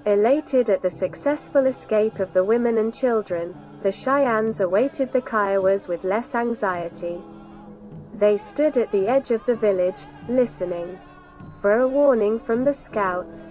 Elated at the successful escape of the women and children, the Cheyennes awaited the Kiowas with less anxiety. They stood at the edge of the village, listening for a warning from the scouts.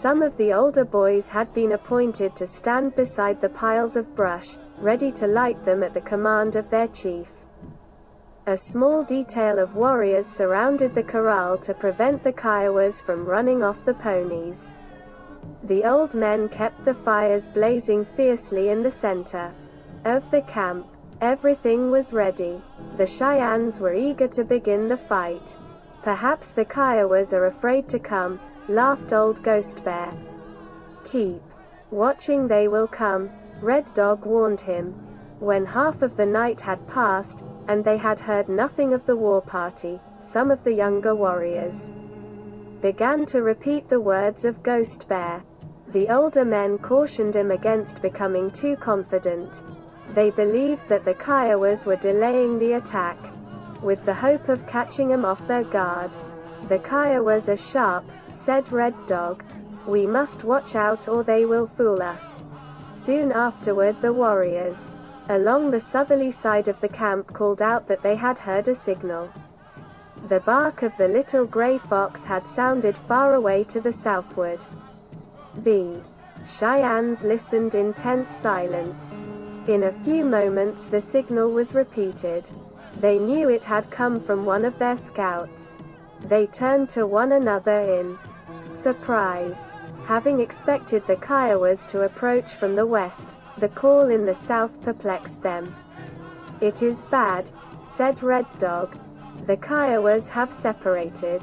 Some of the older boys had been appointed to stand beside the piles of brush, ready to light them at the command of their chief. A small detail of warriors surrounded the corral to prevent the Kiowas from running off the ponies. The old men kept the fires blazing fiercely in the center of the camp. Everything was ready. The Cheyennes were eager to begin the fight. "Perhaps the Kiowas are afraid to come," laughed old Ghost Bear. "Keep watching, they will come," Red Dog warned him. When half of the night had passed, and they had heard nothing of the war party, some of the younger warriors began to repeat the words of Ghost Bear. The older men cautioned him against becoming too confident. They believed that the Kiowas were delaying the attack, with the hope of catching them off their guard. "The Kiowas are sharp," said Red Dog. "We must watch out or they will fool us." Soon afterward the warriors along the southerly side of the camp called out that they had heard a signal. The bark of the little gray fox had sounded far away to the southward. The Cheyennes listened in tense silence. In a few moments the signal was repeated. They knew it had come from one of their scouts. They turned to one another in surprise. Having expected the Kiowas to approach from the west, the call in the south perplexed them. "It is bad," said Red Dog. "The Kiowas have separated."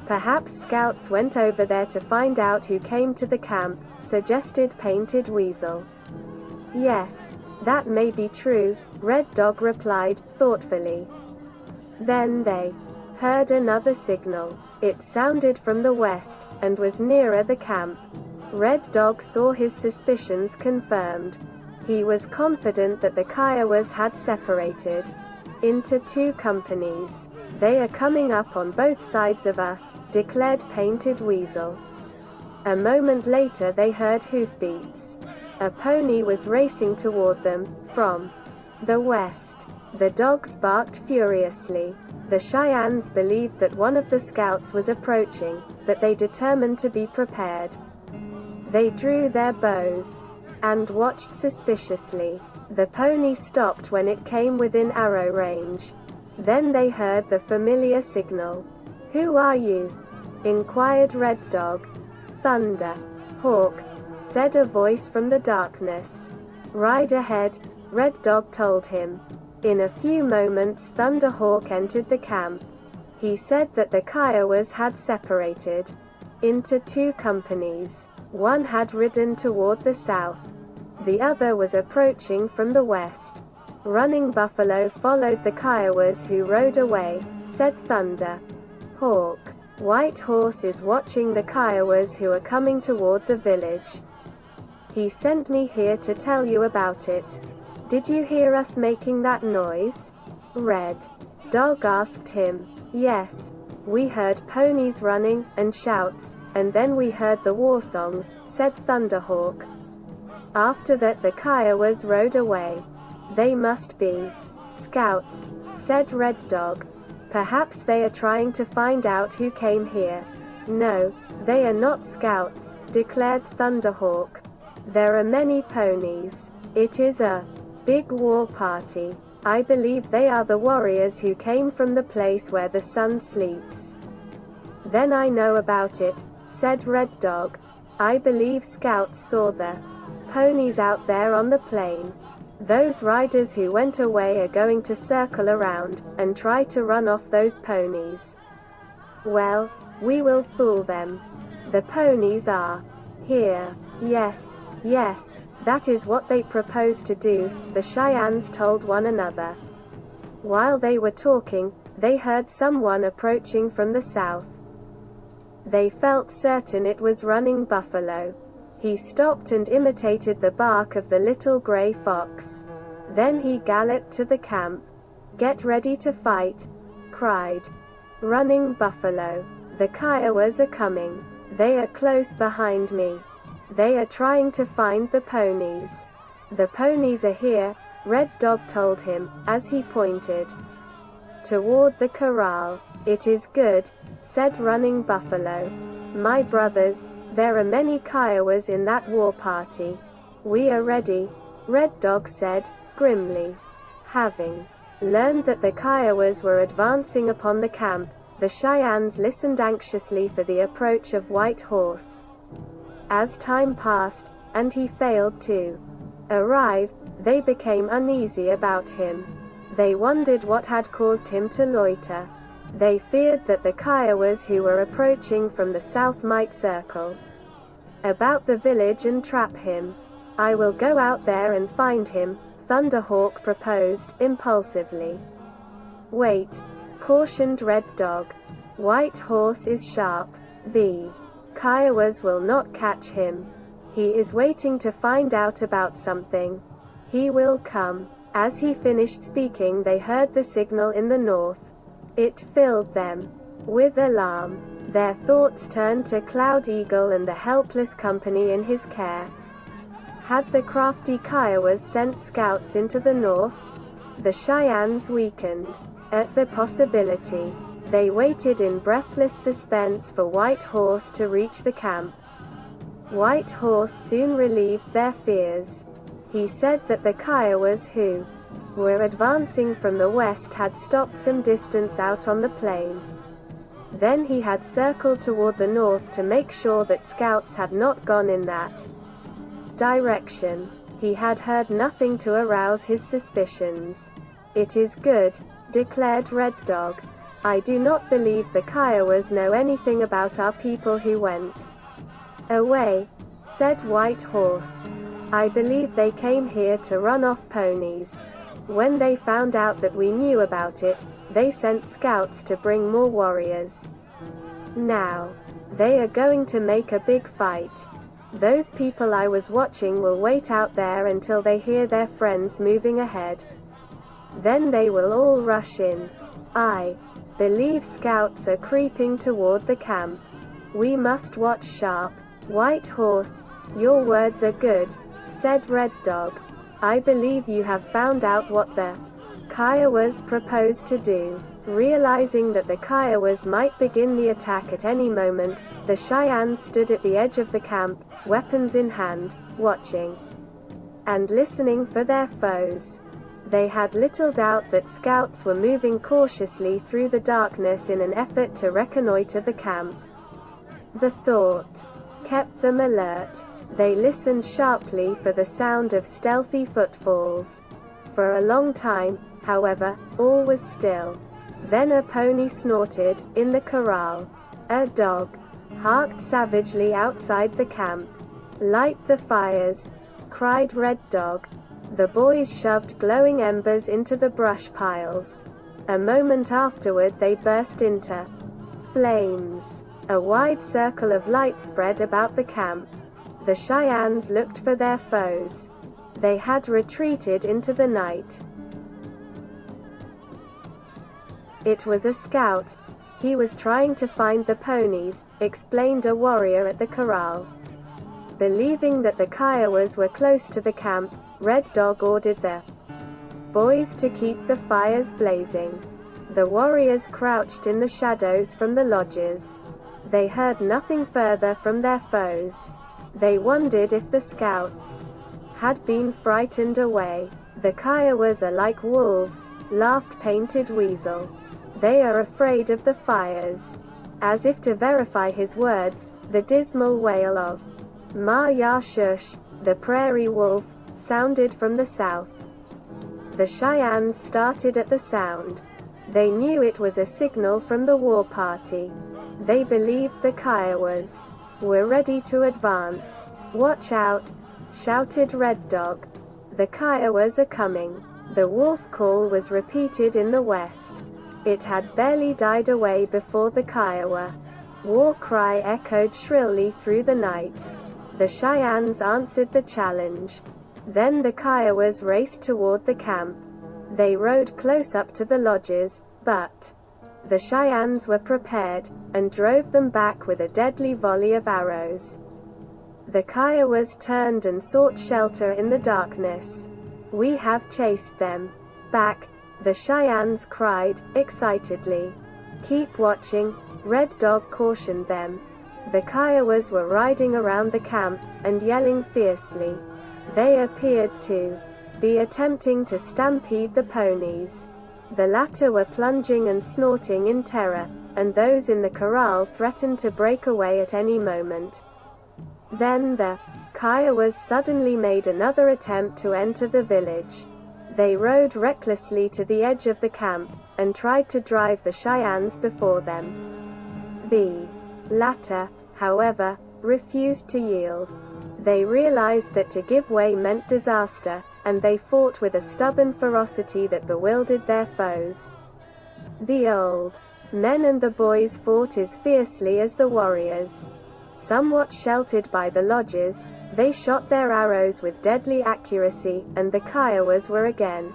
"Perhaps scouts went over there to find out who came to the camp," suggested Painted Weasel. "Yes, that may be true," Red Dog replied, thoughtfully. Then they heard another signal. It sounded from the west, and was nearer the camp. Red Dog saw his suspicions confirmed. He was confident that the Kiowas had separated into two companies. "They are coming up on both sides of us," declared Painted Weasel. A moment later they heard hoofbeats. A pony was racing toward them, from the west. The dogs barked furiously. The Cheyennes believed that one of the scouts was approaching, but they determined to be prepared. They drew their bows and watched suspiciously. The pony stopped when it came within arrow range. Then they heard the familiar signal. "Who are you?" inquired Red Dog. "Thunder Hawk," said a voice from the darkness. "Ride ahead," Red Dog told him. In a few moments Thunder Hawk entered the camp. He said that the Kiowas had separated into two companies. One had ridden toward the south. The other was approaching from the west. "Running Buffalo followed the Kiowas who rode away," said Thunder Hawk. "White Horse is watching the Kiowas who are coming toward the village. He sent me here to tell you about it." "Did you hear us making that noise?" Red Dog asked him. "Yes. We heard ponies running, and shouts, and then we heard the war songs," said Thunderhawk. "After that the Kiowas rode away." "They must be scouts," said Red Dog. "Perhaps they are trying to find out who came here." "No, they are not scouts," declared Thunderhawk. "There are many ponies. It is a big war party. I believe they are the warriors who came from the place where the sun sleeps." "Then I know about it," said Red Dog. "I believe scouts saw the ponies out there on the plain. Those riders who went away are going to circle around, and try to run off those ponies. Well, we will fool them. The ponies are here." "Yes, yes, that is what they propose to do," the Cheyennes told one another. While they were talking, they heard someone approaching from the south. They felt certain it was Running Buffalo. He stopped and imitated the bark of the little gray fox. Then he galloped to the camp. "Get ready to fight," cried Running Buffalo. "The Kiowas are coming. They are close behind me." They are trying to find the ponies. The ponies are here, Red Dog told him, as he pointed toward the corral. It is good, said Running Buffalo. My brothers, there are many Kiowas in that war party. We are ready, Red Dog said, grimly. Having learned that the Kiowas were advancing upon the camp, the Cheyennes listened anxiously for the approach of White Horse. As time passed, and he failed to arrive, they became uneasy about him. They wondered what had caused him to loiter. They feared that the Kiowas who were approaching from the south might circle about the village and trap him. I will go out there and find him, Thunderhawk proposed, impulsively. Wait, cautioned Red Dog. White Horse is sharp. The Kiowas will not catch him. He is waiting to find out about something. He will come. As he finished speaking, they heard the signal in the north. It filled them with alarm. Their thoughts turned to Cloud Eagle and the helpless company in his care. Had the crafty Kiowas sent scouts into the north? The Cheyennes weakened at the possibility. They waited in breathless suspense for White Horse to reach the camp. White Horse soon relieved their fears. He said that the Kiowas who were advancing from the west had stopped some distance out on the plain. Then he had circled toward the north to make sure that scouts had not gone in that direction. He had heard nothing to arouse his suspicions. It is good, declared Red Dog. I do not believe the Kiowas know anything about our people who went away, said White Horse. I believe they came here to run off ponies. When they found out that we knew about it, they sent scouts to bring more warriors. Now, they are going to make a big fight. Those people I was watching will wait out there until they hear their friends moving ahead. Then they will all rush in. I believe scouts are creeping toward the camp. We must watch sharp. White Horse, your words are good, said Red Dog. I believe you have found out what the Kiowas propose to do. Realizing that the Kiowas might begin the attack at any moment, the Cheyennes stood at the edge of the camp, weapons in hand, watching and listening for their foes. They had little doubt that scouts were moving cautiously through the darkness in an effort to reconnoiter the camp. The thought kept them alert. They listened sharply for the sound of stealthy footfalls. For a long time, however, all was still. Then a pony snorted, in the corral. A dog barked savagely outside the camp. Light the fires, cried Red Dog. The boys shoved glowing embers into the brush piles. A moment afterward they burst into flames. A wide circle of light spread about the camp. The Cheyennes looked for their foes. They had retreated into the night. It was a scout. He was trying to find the ponies, explained a warrior at the corral. Believing that the Kiowas were close to the camp, Red Dog ordered the boys to keep the fires blazing. The warriors crouched in the shadows from the lodges. They heard nothing further from their foes. They wondered if the scouts had been frightened away. The Kiowas are like wolves, laughed Painted Weasel. They are afraid of the fires. As if to verify his words, the dismal wail of Ma Ya Shush, the prairie wolf, sounded from the south. The Cheyennes started at the sound. They knew it was a signal from the war party. They believed the Kiowas were ready to advance. Watch out, shouted Red Dog. The Kiowas are coming. The wolf call was repeated in the west. It had barely died away before the Kiowa war cry echoed shrilly through the night. The Cheyennes answered the challenge. Then the Kiowas raced toward the camp. They rode close up to the lodges, but the Cheyennes were prepared, and drove them back with a deadly volley of arrows. The Kiowas turned and sought shelter in the darkness. "We have chased them back," the Cheyennes cried, excitedly. "Keep watching," Red Dog cautioned them. The Kiowas were riding around the camp, and yelling fiercely. They appeared to be attempting to stampede the ponies. The latter were plunging and snorting in terror, and those in the corral threatened to break away at any moment. Then the Kiowas suddenly made another attempt to enter the village. They rode recklessly to the edge of the camp, and tried to drive the Cheyennes before them. The latter, however, refused to yield. They realized that to give way meant disaster, and they fought with a stubborn ferocity that bewildered their foes. The old men and the boys fought as fiercely as the warriors. Somewhat sheltered by the lodges, they shot their arrows with deadly accuracy, and the Kiowas were again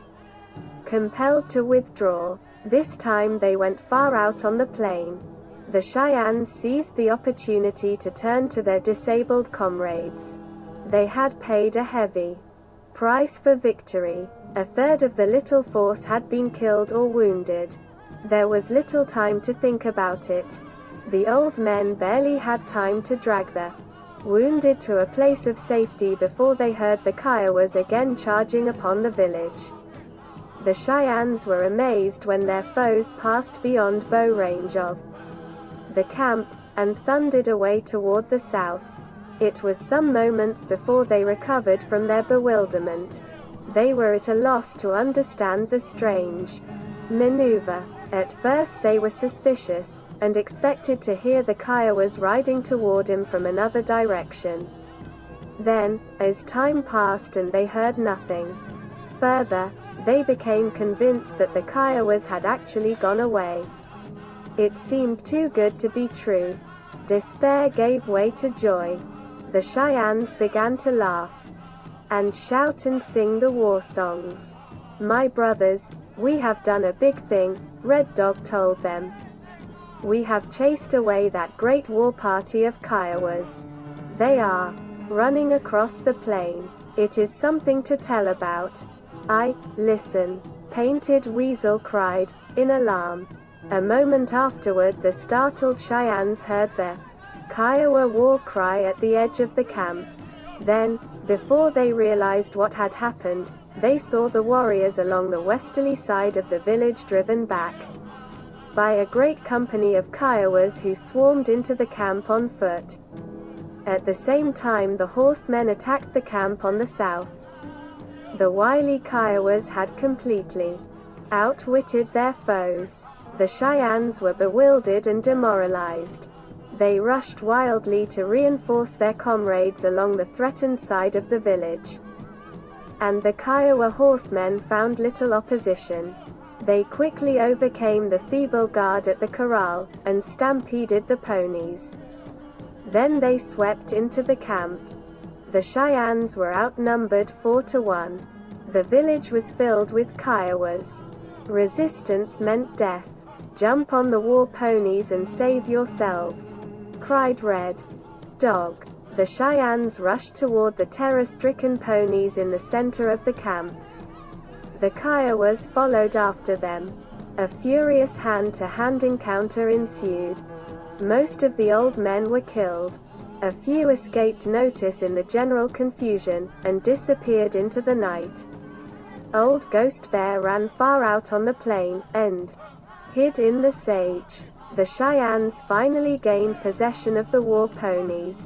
compelled to withdraw. This time they went far out on the plain. The Cheyennes seized the opportunity to turn to their disabled comrades. They had paid a heavy price for victory. A third of the little force had been killed or wounded. There was little time to think about it. The old men barely had time to drag the wounded to a place of safety before they heard the Kiowas again charging upon the village. The Cheyennes were amazed when their foes passed beyond bow range of the camp, and thundered away toward the south. It was some moments before they recovered from their bewilderment. They were at a loss to understand the strange maneuver. At first they were suspicious, and expected to hear the Kiowas riding toward him from another direction. Then, as time passed and they heard nothing further, they became convinced that the Kiowas had actually gone away. It seemed too good to be true. Despair gave way to joy. The Cheyennes began to laugh and shout and sing the war songs. "My brothers, we have done a big thing," Red Dog told them. "We have chased away that great war party of Kiowas. They are running across the plain. It is something to tell about." Listen," Painted Weasel cried, in alarm. A moment afterward the startled Cheyennes heard the Kiowa war cry at the edge of the camp. Then, before they realized what had happened, they saw the warriors along the westerly side of the village driven back by a great company of Kiowas who swarmed into the camp on foot. At the same time the horsemen attacked the camp on the south. The wily Kiowas had completely outwitted their foes. The Cheyennes were bewildered and demoralized. They rushed wildly to reinforce their comrades along the threatened side of the village. And the Kiowa horsemen found little opposition. They quickly overcame the feeble guard at the corral, and stampeded the ponies. Then they swept into the camp. The Cheyennes were outnumbered 4-1. The village was filled with Kiowas. Resistance meant death. "Jump on the war ponies and save yourselves," cried Red Dog. The Cheyennes rushed toward the terror-stricken ponies in the center of the camp. The Kiowas followed after them. A furious hand-to-hand encounter ensued. Most of the old men were killed. A few escaped notice in the general confusion, and disappeared into the night. Old Ghost Bear ran far out on the plain, and hid in the sage. The Cheyennes finally gained possession of the war ponies.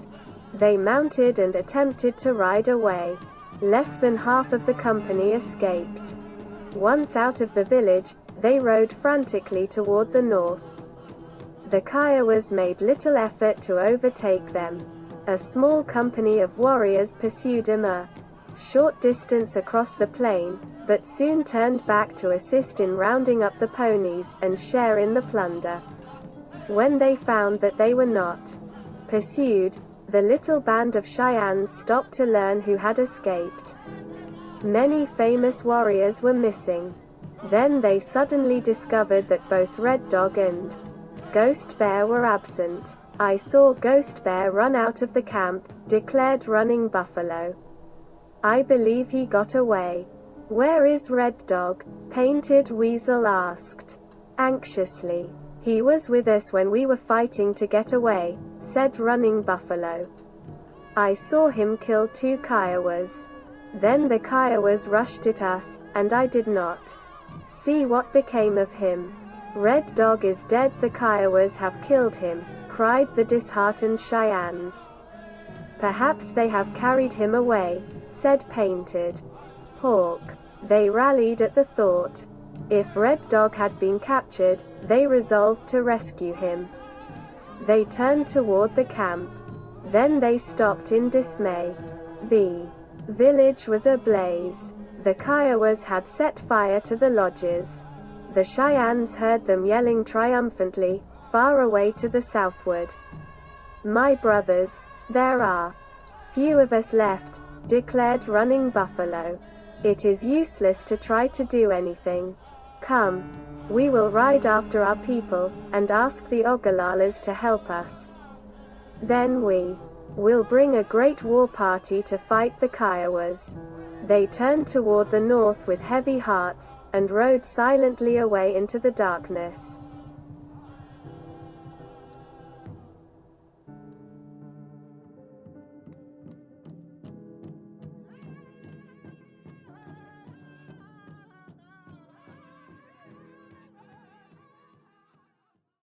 They mounted and attempted to ride away. Less than half of the company escaped. Once out of the village, they rode frantically toward the north. The Kiowas made little effort to overtake them. A small company of warriors pursued them a short distance across the plain, but soon turned back to assist in rounding up the ponies, and share in the plunder. When they found that they were not pursued, the little band of Cheyennes stopped to learn who had escaped. Many famous warriors were missing. Then they suddenly discovered that both Red Dog and Ghost Bear were absent. "I saw Ghost Bear run out of the camp," declared Running Buffalo. I believe he got away. Where is Red Dog? Painted Weasel asked anxiously. He was with us when we were fighting to get away, said Running Buffalo. I saw him kill 2 Kiowas. Then the Kiowas rushed at us, and I did not see what became of him. Red Dog is dead, the Kiowas have killed him, cried the disheartened Cheyennes. Perhaps they have carried him away, said Painted Hawk. They rallied at the thought. If Red Dog had been captured, they resolved to rescue him. They turned toward the camp. Then they stopped in dismay. The village was ablaze. The Kiowas had set fire to the lodges. The Cheyennes heard them yelling triumphantly, far away to the southward. My brothers, there are few of us left, declared Running Buffalo. It is useless to try to do anything. Come, we will ride after our people, and ask the Ogalalas to help us. Then we will bring a great war party to fight the Kiowas. They turned toward the north with heavy hearts, and rode silently away into the darkness.